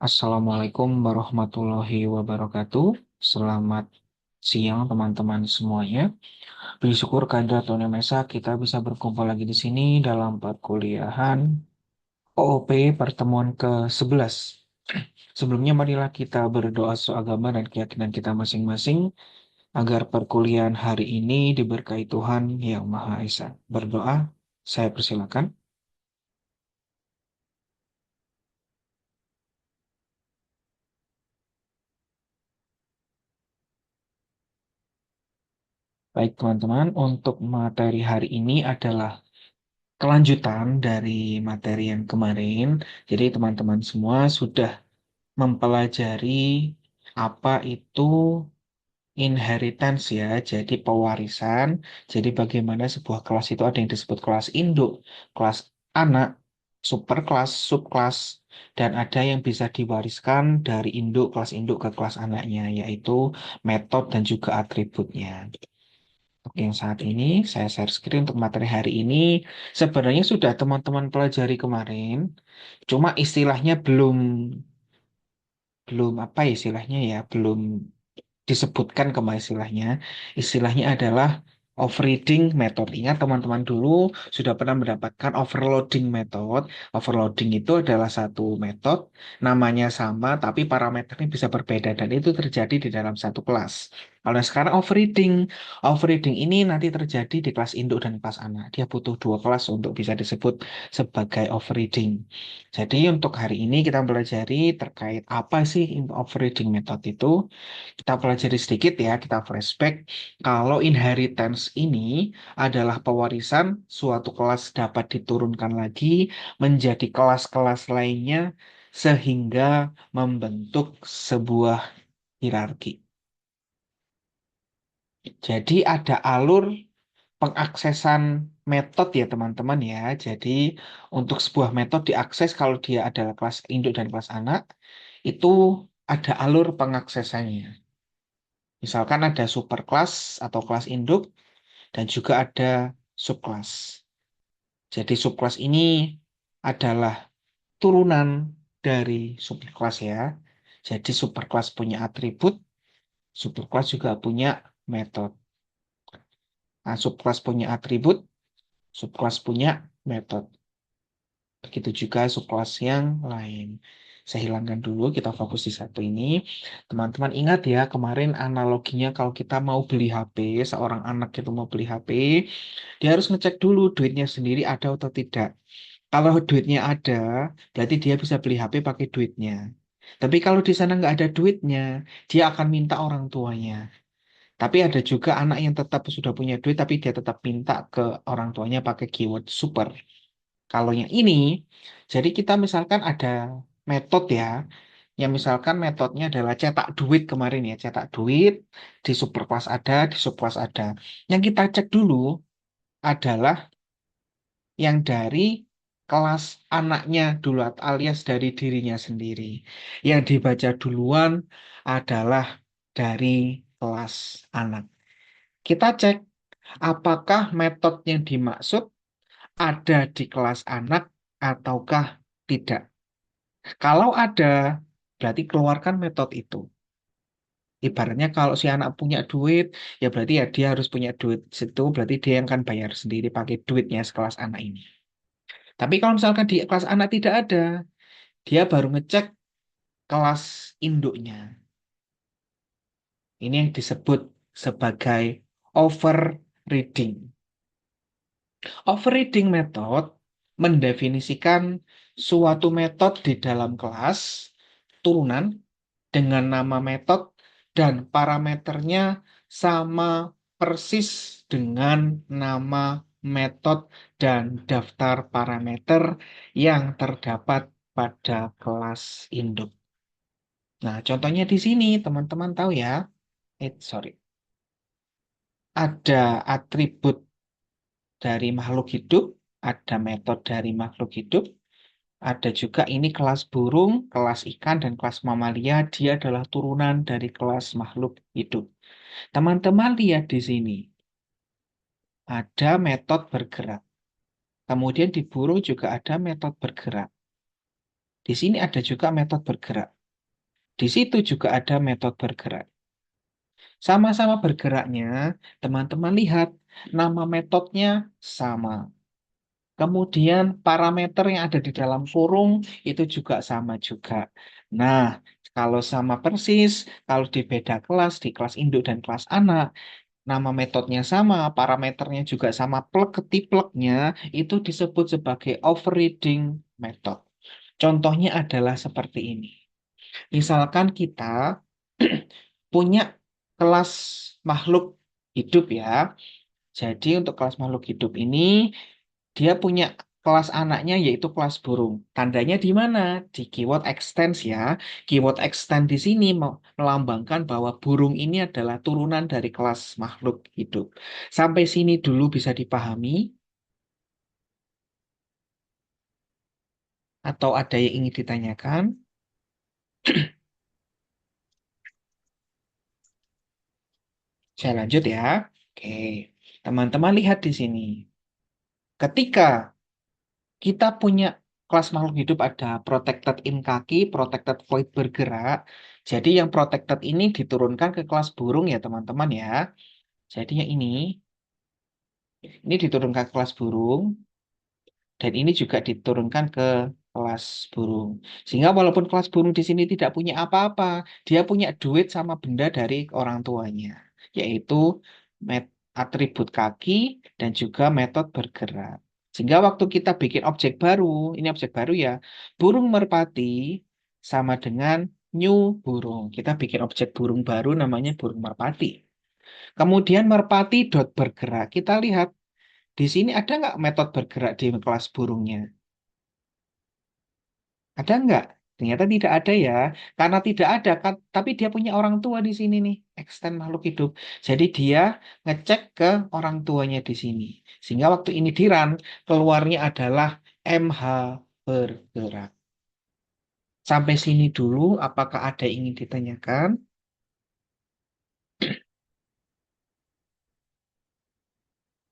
Assalamualaikum warahmatullahi wabarakatuh. Selamat siang teman-teman semuanya. Bersyukur kehadirat Tuhan Yang Maha Esa, kita bisa berkumpul lagi di sini dalam perkuliahan OOP pertemuan ke-11. Sebelumnya marilah kita berdoa soal agama dan keyakinan kita masing-masing agar perkuliahan hari ini diberkahi Tuhan Yang Maha Esa. Berdoa, saya persilakan. Baik teman-teman, untuk materi hari ini adalah kelanjutan dari materi yang kemarin. Jadi teman-teman semua sudah mempelajari apa itu inheritance ya, jadi pewarisan. Jadi bagaimana sebuah kelas itu ada yang disebut kelas induk, kelas anak, superkelas, subkelas, dan ada yang bisa diwariskan dari induk ke kelas anaknya, yaitu metode dan juga atributnya. Oke, yang saat ini saya share screen untuk materi hari ini. Sebenarnya sudah teman-teman pelajari kemarin, cuma istilahnya belum belum apa ya istilahnya ya, belum disebutkan kemarin istilahnya. Istilahnya adalah overreading method. Ingat teman-teman dulu sudah pernah mendapatkan overloading method. Overloading itu adalah satu metode, namanya sama tapi parameternya bisa berbeda dan itu terjadi di dalam satu kelas. Kalau sekarang overreading, overreading ini nanti terjadi di kelas induk dan kelas anak. Dia butuh dua kelas untuk bisa disebut sebagai overreading. Jadi untuk hari ini kita pelajari terkait apa sih overreading method itu. Kita pelajari sedikit ya, kita flashback. Kalau inheritance ini adalah pewarisan, suatu kelas dapat diturunkan lagi menjadi kelas-kelas lainnya sehingga membentuk sebuah hierarki. Jadi ada alur pengaksesan metode ya teman-teman ya. Jadi untuk sebuah metode diakses kalau dia adalah kelas induk dan kelas anak, itu ada alur pengaksesannya. Misalkan ada superclass atau kelas induk dan juga ada subclass. Jadi subclass ini adalah turunan dari superclass ya. Jadi superclass punya atribut, superclass juga punya metode. Nah, subclass punya atribut, subclass punya metode. Begitu juga subclass yang lain. Saya hilangkan dulu, kita fokus di satu ini. Teman-teman ingat ya, kemarin analoginya kalau kita mau beli HP, seorang anak itu mau beli HP, dia harus ngecek dulu duitnya sendiri ada atau tidak. Kalau duitnya ada, berarti dia bisa beli HP pakai duitnya. Tapi kalau di sana nggak ada duitnya, dia akan minta orang tuanya. Tapi ada juga anak yang tetap sudah punya duit, tapi dia tetap minta ke orang tuanya pakai keyword super. Kalau yang ini, jadi kita misalkan ada metode ya, yang misalkan metodenya adalah cetak duit kemarin ya, cetak duit, di superclass ada, di subclass ada. Yang kita cek dulu adalah yang dari kelas anaknya dulu alias dari dirinya sendiri. Yang dibaca duluan adalah dari kelas anak. Kita cek apakah metode yang dimaksud ada di kelas anak ataukah tidak. Kalau ada, berarti keluarkan metode itu. Ibaratnya kalau si anak punya duit, ya berarti ya dia harus punya duit situ, berarti dia yang akan bayar sendiri pakai duitnya sekelas anak ini. Tapi kalau misalkan di kelas anak tidak ada, dia baru ngecek kelas induknya. Ini yang disebut sebagai overreading. Overreading method mendefinisikan suatu metode di dalam kelas turunan dengan nama metode dan parameternya sama persis dengan nama metode dan daftar parameter yang terdapat pada kelas induk. Nah, contohnya di sini teman-teman tahu ya. Sorry. Ada atribut dari makhluk hidup, ada metode dari makhluk hidup, ada juga ini kelas burung, kelas ikan, dan kelas mamalia. Dia adalah turunan dari kelas makhluk hidup. Teman-teman lihat di sini, ada metode bergerak. Kemudian di burung juga ada metode bergerak. Di sini ada juga metode bergerak. Di situ juga ada metode bergerak. Sama-sama bergeraknya, teman-teman lihat nama metodenya sama. Kemudian parameter yang ada di dalam kurung itu juga sama juga. Nah, kalau sama persis, kalau di beda kelas, di kelas induk dan kelas anak, nama metodenya sama, parameternya juga sama, plek ketipleknya itu disebut sebagai overriding method. Contohnya adalah seperti ini. Misalkan kita punya kelas makhluk hidup ya. Jadi untuk kelas makhluk hidup ini dia punya kelas anaknya yaitu kelas burung. Tandanya di mana? Di keyword extends ya. Keyword extend di sini melambangkan bahwa burung ini adalah turunan dari kelas makhluk hidup. Sampai sini dulu bisa dipahami atau ada yang ingin ditanyakan? Saya lanjut ya. Oke. Teman-teman lihat di sini. Ketika kita punya kelas makhluk hidup ada protected in kaki, protected void bergerak. Jadi yang protected ini diturunkan ke kelas burung ya teman-teman ya. Jadi yang ini diturunkan ke kelas burung dan ini juga diturunkan ke kelas burung. Sehingga walaupun kelas burung di sini tidak punya apa-apa, dia punya duit sama benda dari orang tuanya, yaitu atribut kaki dan juga metode bergerak. Sehingga waktu kita bikin objek baru, ini objek baru ya, burung merpati sama dengan new burung. Kita bikin objek burung baru namanya burung merpati. Kemudian merpati dot bergerak. Kita lihat di sini ada nggak metode bergerak di kelas burungnya? Ada nggak? Ternyata tidak ada ya. Karena tidak ada, kan, tapi dia punya orang tua di sini nih, extend makhluk hidup. Jadi dia ngecek ke orang tuanya di sini. Sehingga waktu ini di run, keluarnya adalah MH bergerak. Sampai sini dulu, apakah ada yang ingin ditanyakan?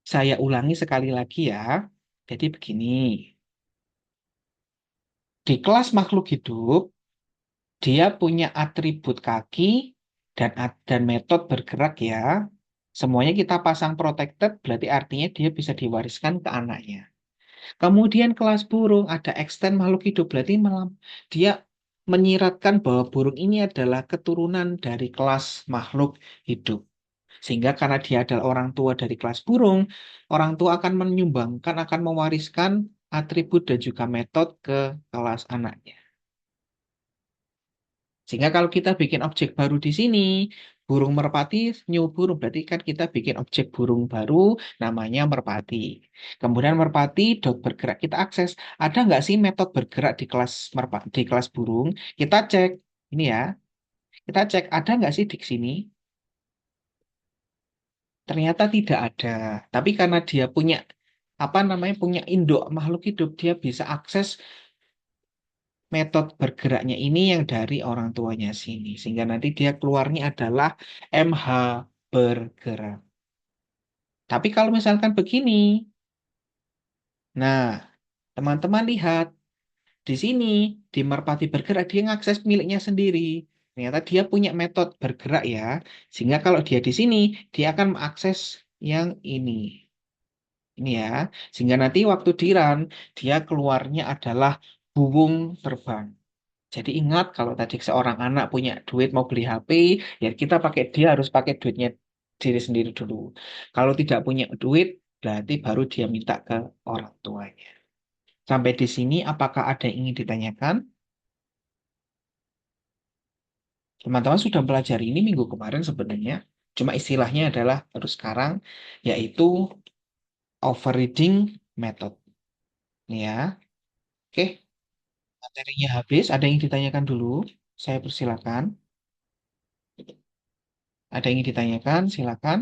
Saya ulangi sekali lagi ya. Jadi begini, di kelas makhluk hidup, dia punya atribut kaki dan metode bergerak ya. Semuanya kita pasang protected, berarti artinya dia bisa diwariskan ke anaknya. Kemudian kelas burung ada extend makhluk hidup, berarti dia menyiratkan bahwa burung ini adalah keturunan dari kelas makhluk hidup. Sehingga karena dia adalah orang tua dari kelas burung, orang tua akan menyumbangkan, akan mewariskan atribut dan juga metode ke kelas anaknya. Sehingga kalau kita bikin objek baru di sini, burung merpati, new burung, berarti kan kita bikin objek burung baru namanya merpati. Kemudian merpati dot bergerak, kita akses. Ada nggak sih metode bergerak di kelas di kelas burung? Kita cek, ini ya, kita cek ada nggak sih di sini? Ternyata tidak ada. Tapi karena dia punya apa namanya punya induk makhluk hidup, dia bisa akses metode bergeraknya ini yang dari orang tuanya sini. Sehingga nanti dia keluarnya adalah MH bergerak. Tapi kalau misalkan begini, nah teman-teman lihat di sini di Merpati bergerak dia ngakses miliknya sendiri. Ternyata dia punya metode bergerak ya. Sehingga kalau dia di sini dia akan mengakses yang ini. Ini ya. Sehingga nanti waktu di run dia keluarnya adalah buwung terbang. Jadi ingat kalau tadi seorang anak punya duit mau beli HP, ya kita pakai dia harus pakai duitnya diri sendiri dulu. Kalau tidak punya duit, berarti baru dia minta ke orang tuanya. Sampai di sini, apakah ada yang ingin ditanyakan? Teman-teman sudah pelajari ini minggu kemarin sebenarnya. Cuma istilahnya adalah baru sekarang, yaitu overreading method. Ini ya, oke. Materinya habis. Ada yang ditanyakan dulu? Saya persilakan. Ada yang ingin ditanyakan? Silakan.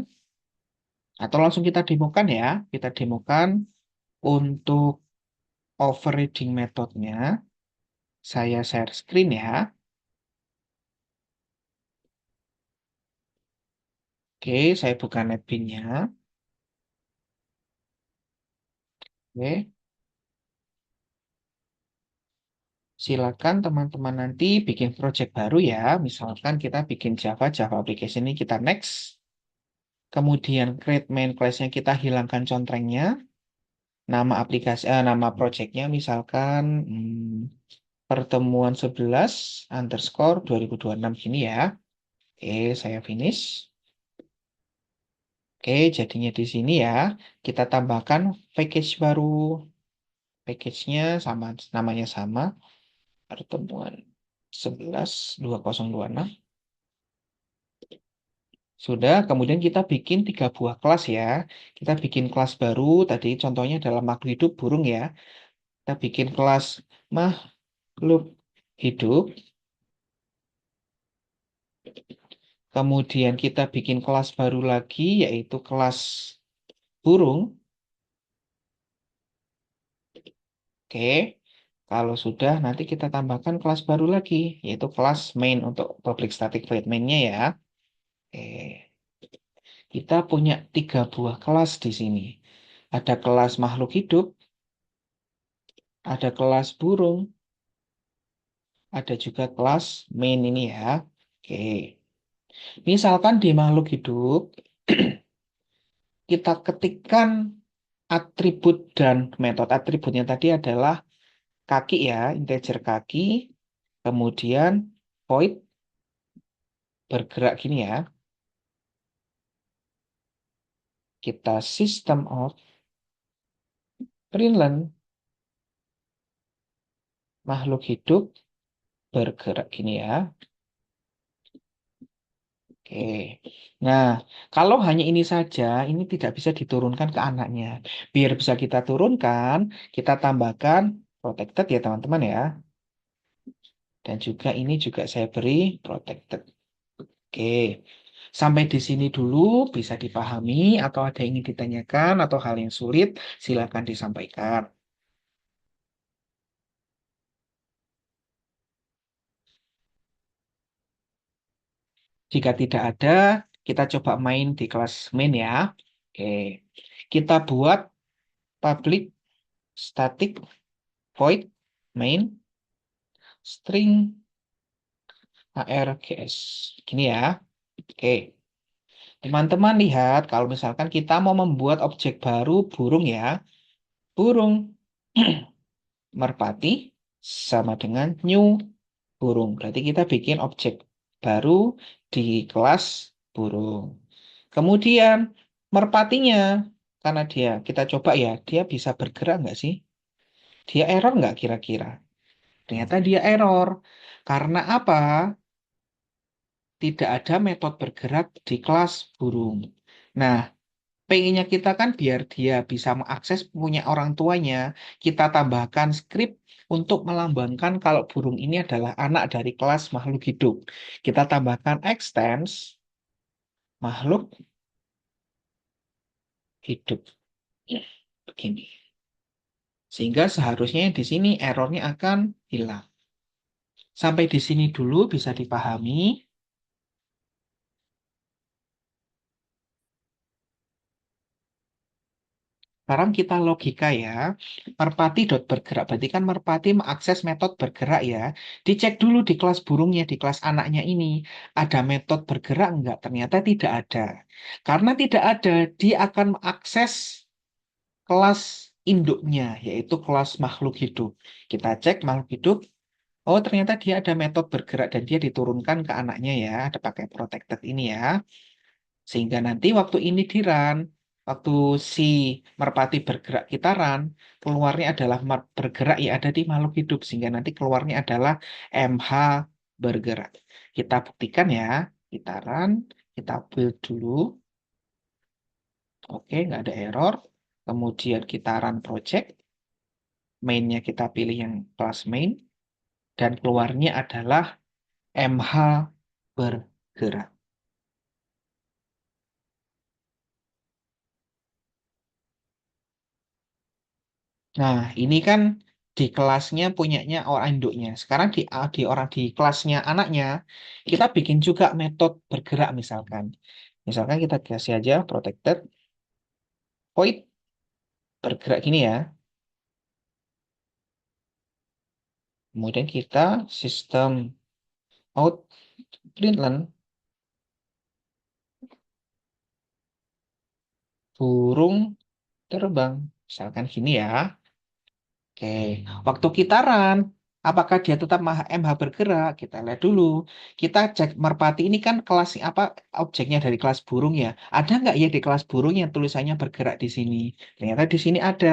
Atau langsung kita demokan ya. Kita demokan untuk overriding metodenya. Saya share screen ya. Oke, saya buka netbeans-nya. Oke, Silakan teman-teman nanti bikin project baru ya. Misalkan kita bikin Java, Java application ini kita next. Kemudian create main class-nya kita hilangkan contrengnya. Nama aplikasi, nama projectnya misalkan pertemuan 11 underscore 2026 gini ya. Oke, saya finish. Oke, jadinya di sini ya. Kita tambahkan package baru. Package-nya sama, namanya sama. Pertemuan 11 2026. Sudah, kemudian kita bikin 3 buah kelas ya. Kita bikin kelas baru, tadi contohnya dalam makhluk hidup burung ya. Kita bikin kelas makhluk hidup. Kemudian kita bikin kelas baru lagi, yaitu kelas burung. Oke, kalau sudah nanti kita tambahkan kelas baru lagi, yaitu kelas main untuk public static void main-nya ya. Oke, kita punya 3 buah kelas di sini. Ada kelas makhluk hidup, ada kelas burung, ada juga kelas main ini ya. Oke, misalkan di makhluk hidup, kita ketikkan atribut dan metode. Atributnya tadi adalah kaki ya, integer kaki, kemudian void bergerak gini ya. Kita system of println makhluk hidup bergerak gini ya. Oke. Nah, kalau hanya ini saja, ini tidak bisa diturunkan ke anaknya. Biar bisa kita turunkan, kita tambahkan protected ya teman-teman ya. Dan juga ini juga saya beri protected. Oke. Sampai di sini dulu bisa dipahami atau ada yang ingin ditanyakan atau hal yang sulit, silakan disampaikan. Jika tidak ada, kita coba main di kelas main ya. Oke. Kita buat public static void main string args. Gini ya. Oke. Teman-teman lihat kalau misalkan kita mau membuat objek baru burung ya. Burung merpati sama dengan new burung. Berarti kita bikin objek baru di kelas burung. Kemudian merpatinya, karena kita coba ya, dia bisa bergerak nggak sih? Dia error nggak kira-kira? Ternyata dia error. Karena apa? Tidak ada metode bergerak di kelas burung. Nah, pengennya kita kan biar dia bisa mengakses punya orang tuanya, kita tambahkan script untuk melambangkan kalau burung ini adalah anak dari kelas makhluk hidup. Kita tambahkan extends makhluk hidup. Begini. Sehingga seharusnya di sini errornya akan hilang. Sampai di sini dulu bisa dipahami. Sekarang kita logika ya. Merpati dot bergerak. Berarti kan merpati mengakses metode bergerak ya. Dicek dulu di kelas burungnya, di kelas anaknya ini. Ada metode bergerak enggak? Ternyata tidak ada. Karena tidak ada, dia akan mengakses kelas induknya, yaitu kelas makhluk hidup. Kita cek makhluk hidup. Oh, ternyata dia ada metode bergerak dan dia diturunkan ke anaknya ya. Ada pakai protected ini ya. Sehingga nanti waktu ini di run, waktu si merpati bergerak kita run, keluarnya adalah bergerak ya ada di makhluk hidup. Sehingga nanti keluarnya adalah MH bergerak. Kita buktikan ya, kita run, kita build dulu. Oke, nggak ada error. Kemudian kita run project. Mainnya kita pilih yang kelas main. Dan keluarnya adalah MH bergerak. Nah, ini kan di kelasnya punyanya orang induknya. Sekarang di orang di kelasnya anaknya, kita bikin juga metode bergerak misalkan. Misalkan kita kasih aja protected void bergerak gini ya. Kemudian kita sistem out println burung terbang. Misalkan gini ya. Oke, waktu kita run, apakah dia tetap MH bergerak? Kita lihat dulu. Kita cek merpati ini kan kelas apa objeknya dari kelas burung ya. Ada nggak ya di kelas burung yang tulisannya bergerak di sini? Ternyata di sini ada.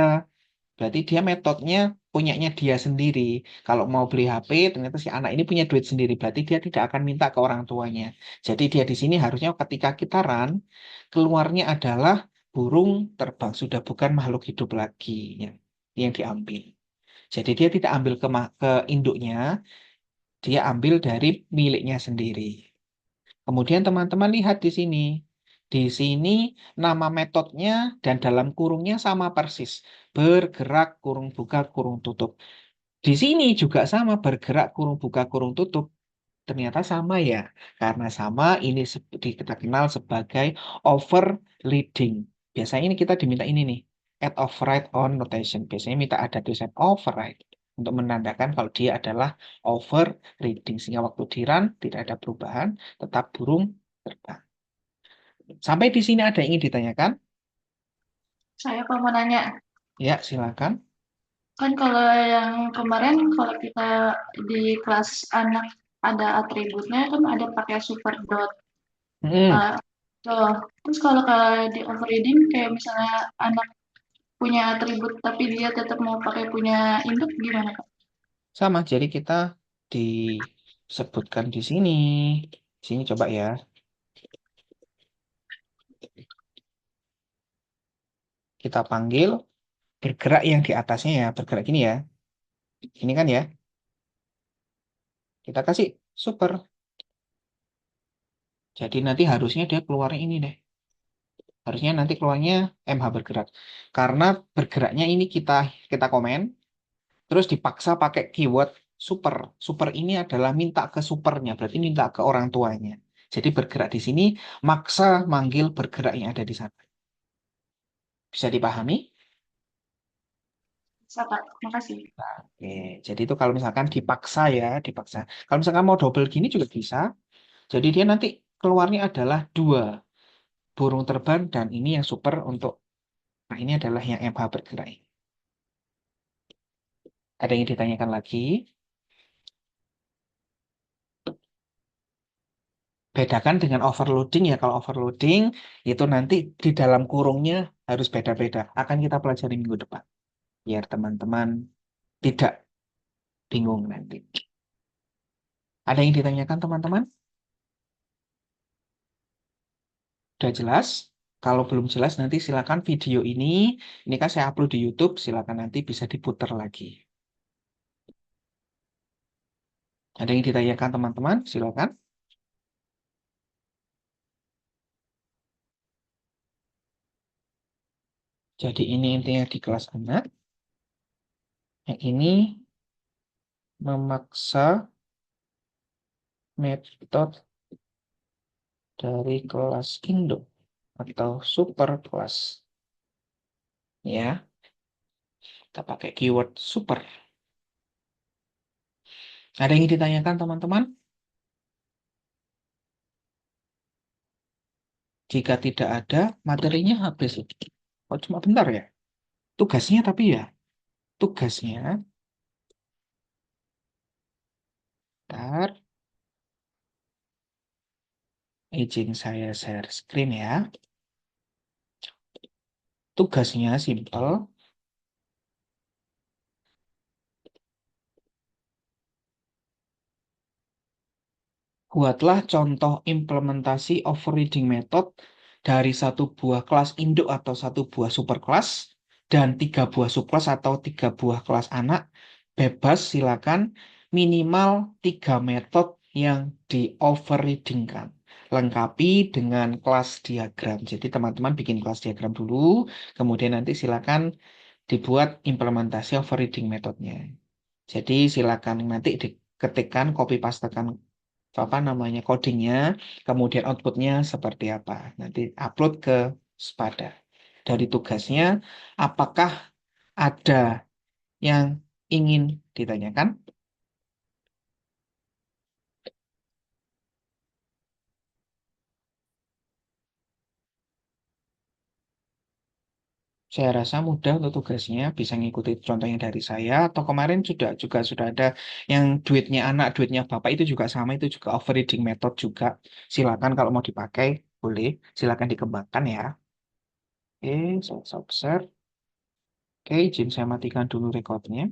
Berarti dia metodenya punyanya dia sendiri. Kalau mau beli HP, ternyata si anak ini punya duit sendiri. Berarti dia tidak akan minta ke orang tuanya. Jadi dia di sini harusnya ketika kita run, keluarnya adalah burung terbang. Sudah bukan makhluk hidup lagi yang diambil. Jadi dia tidak ambil ke induknya, dia ambil dari miliknya sendiri. Kemudian teman-teman lihat di sini. Di sini nama metodenya dan dalam kurungnya sama persis. Bergerak, kurung buka, kurung tutup. Di sini juga sama, bergerak, kurung buka, kurung tutup. Ternyata sama ya. Karena sama, ini kita kenal sebagai overriding. Biasanya ini kita diminta ini nih. Add override on notation. Biasanya minta ada tulisan override. Untuk menandakan kalau dia adalah overriding. Sehingga waktu di run tidak ada perubahan. Tetap burung terbang. Sampai di sini ada yang ingin ditanyakan? Saya mau nanya, Ya, silakan. kan kalau yang kemarin kalau kita di kelas anak ada atributnya kan ada pakai super dot. Hmm, Uh, tuh. Terus kalau di overriding kayak misalnya anak punya atribut tapi dia tetap mau pakai punya induk gimana Kak? sama. Jadi kita disebutkan di sini. Di sini coba ya. Kita panggil bergerak yang di atasnya ya. Bergerak gini ya. Ini kan ya. Kita kasih super. Jadi nanti harusnya dia keluarnya ini deh. Harusnya nanti keluarnya MH bergerak. Karena bergeraknya ini kita komen. Terus dipaksa pakai keyword super. Super ini adalah minta ke supernya. Berarti minta ke orang tuanya. Jadi bergerak di sini maksa manggil bergerak yang ada di sana. Bisa dipahami? Bisa Kak, makasih. Oke, jadi itu kalau misalkan dipaksa ya, dipaksa. Kalau misalkan mau double gini juga bisa. Jadi dia nanti keluarnya adalah dua burung terbang dan ini yang super untuk, nah ini adalah yang MH bergerak. Ada yang ditanyakan lagi? Bedakan dengan overloading ya. Kalau overloading itu nanti di dalam kurungnya harus beda-beda. Akan kita pelajari minggu depan. Biar teman-teman tidak bingung nanti. Ada yang ditanyakan teman-teman? Udah jelas? Kalau belum jelas nanti silakan video ini kan saya upload di YouTube, silakan nanti bisa diputar lagi. Ada yang ditanyakan teman-teman? Silakan. Jadi ini intinya di kelas anak. Yang ini memaksa metode dari kelas induk atau super kelas. Ya, kita pakai keyword super. Ada yang ingin ditanyakan teman-teman? Jika tidak ada, materinya habis. Oh, cuma bentar ya. Tugasnya tapi ya, tugasnya, bentar, izin saya share screen ya. Tugasnya simple. Buatlah contoh implementasi overriding method dari satu buah kelas induk atau satu buah superclass dan tiga buah subclass atau tiga buah kelas anak. Bebas silakan minimal tiga metode yang di overridingkan. Lengkapi dengan kelas diagram. Jadi teman-teman bikin kelas diagram dulu, kemudian nanti silakan dibuat implementasi overriding metodenya. Jadi silakan nanti diketikkan, copy pastekan apa namanya codingnya, kemudian outputnya seperti apa. Nanti upload ke Spada. Dari tugasnya, apakah ada yang ingin ditanyakan? Saya rasa mudah untuk tugasnya, bisa ngikuti contohnya dari saya, atau kemarin juga sudah ada yang duitnya anak, duitnya bapak itu juga sama, itu juga overreading method juga. Silakan kalau mau dipakai, boleh. Silakan dikembangkan ya. Oke, saya observe. Oke, izin saya matikan dulu rekodnya.